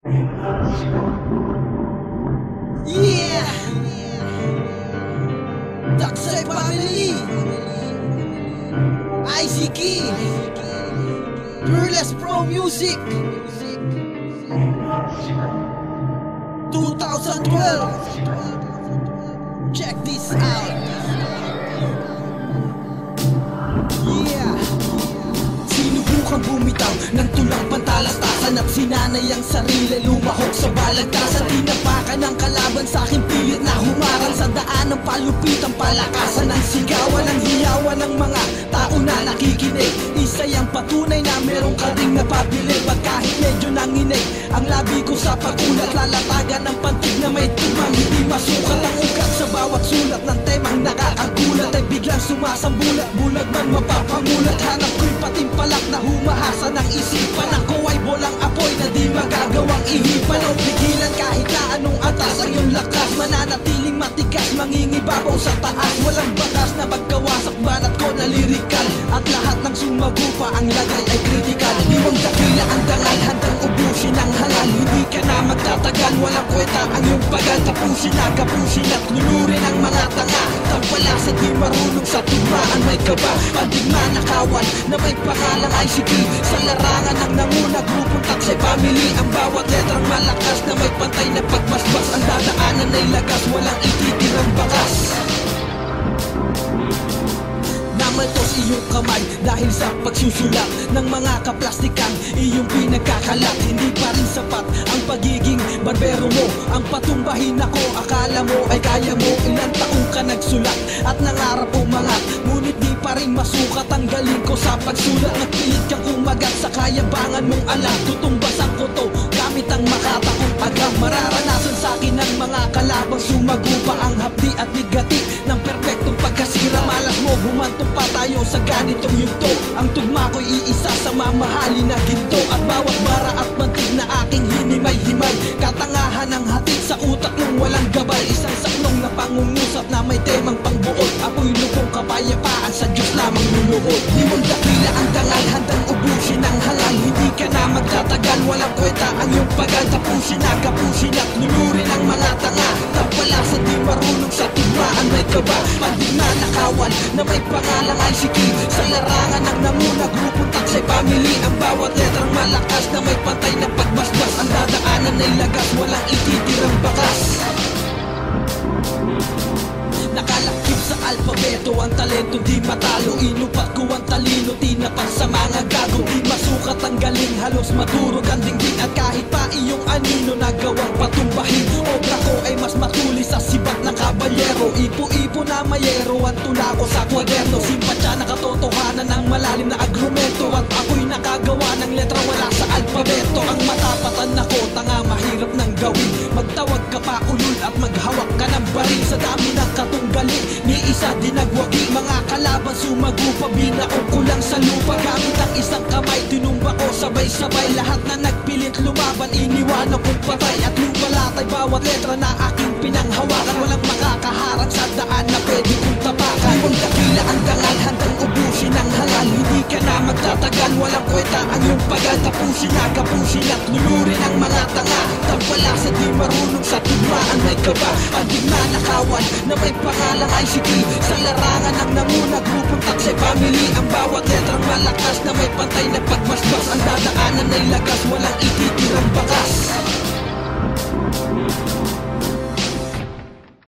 Yeah! Taksay Family, ICK, Burlesque Pro Music, 2012. Check this out. Yeah! Sinubukang bumitaw ng tulang pantalastasan at sinanay ang sarili lumahok sa balagtasan. Tinapakan ng kalaban sa aking pilit na humarang sa daan ng palupit ang palakasan ng sigawan ng hiyawan ng mga tao na nakikinig. Isa'y ang patunay na meron ka ring napabili. Ba't kahit medyo nanginig ang labi ko sa pagkulat, lalatagan ng pantig na may tumang hindi masukat ang ugat sa bawat sulat ng temang nakakagulat ay biglang sumasambulat. Bulag man mapapangulat, hanap ko'y patimpalak na humahasa ng isipan. Ako ay bolang apoy na di magagawang ihipan o pigilan kahit na anong atas ang iyong lakas. Mananatiling matigas, mangingibabaw sa taas. Walang bakas na magkawasak, banat ko na lirikal. At lahat ng sumagupa, ang lagay ay kritikal. Diwang dakila ang dangal, handang ubusin ang halal. Hindi ka na magtatagal, walang kwenta ang iyong pagal. Tapusin na kapusin at lulurin ang mga tanga. Tampala sa di marunong sa tugmaan, may kaba. Pandigma na kawan na may pangalang ICK. Sa larangan ng nanguna, grupong Taksay Family. Ang bawat letrang malakas na may pantay na pagbasbas. Ang dadaanan ay lagas, walang ititirang bakas. Namaltos iyong kamay dahil sa pagsusulat ng mga kaplastikang iyong pinagkakalat. Hindi pa rin sapat ang pagiging barbero mo. Ang patumbahin ako, akala mo ay kaya mo. Ilang taong ka nagsulat at nangarap umangat, ngunit di pa rin masukat ang galing ko sa pagsulat. Nagpilit kang kumagat sa kayabangan mong alam. Tutumbasan ko to gamit ang makatakong agam. Mararanasan sa akin ng mga kalabang sumagupa ang hapdi at bigati ng perpektong pagkasira. Malas mo, humantong pa tayo sa ganitong yugto. Ang tugma ko'y iisa sa mamahalin na ginto. At bawat bara at mantig na aking hinimay-himay, katangahan ng hatid sa utak ng walang gabay. Isang saklong na pangungusap na may temang pangbuod. Ako'y lupong kapayapaan, sa Diyos lamang luluhod. Limang dakila ang dangal, handang ubusin ang halal. Hindi ka na magtatagal, walang kwenta ang iyong pagal. Tapusin na kapusin at lulurin ang mga tanga. Tampala sa di marunong sa tugmaan, may kaba. Pandigma na kawan na may pangalang ICK. Sa larangan ng nanguna, grupong Taksay Family. Ang bawat letrang malakas na may pantay na pagbasbas. Ang dadaanan ay lagas, walang ititirang bakas. Nakalakip sa alfabeto ang talento, di matalo. Inupat ko ang talino, tinapat sa mga gago. Di masukat ang galing, halos madurog ang dinggin. At kahit pa iyong anino nagawang patumbahin, obra ko ay mas matulis sa sibat ng kabalyero. Ipo-ipo na mayero ang tula ko sa kwaderno. Simpatya na katotohanan ng malalim na agrumento. At ako'y nakagawa ng letra wala sa alfabeto. Ang matapatan ako, tanga mahirap nang gawin. Magtawag ka pa ulul at maghawak ka ng baril. Sa dami ng katunggali, ni isa din nagwagi. Mga kalaban sumagupa, binaon ko lang sa lupa. Gamit ang isang kamay, tinumba ko sabay-sabay. Lahat na nagpilit lumaban, iniwanan kong patay. At lumalatay bawat letra na aking pinanghawakan. Walang makakaharang sa daan na pwede kong tapakan. Limang dakila ang dangal, handang ubusin ang halal. Hindi ka na magtatagal, walang kwenta ang iyong pagal. Tapusin na kapusin at lulurin ang mga tanga. Tampala sa di marunong sa tugmaan, may kaba. Pandigma na kawan na may pangalang ICK. Sa larangan ng nanguna, grupong Taksay Family. Ang bawat letrang malakas na may pantay na pagbasbas. Ang dadaanan ay lagas, walang ititirang bakas.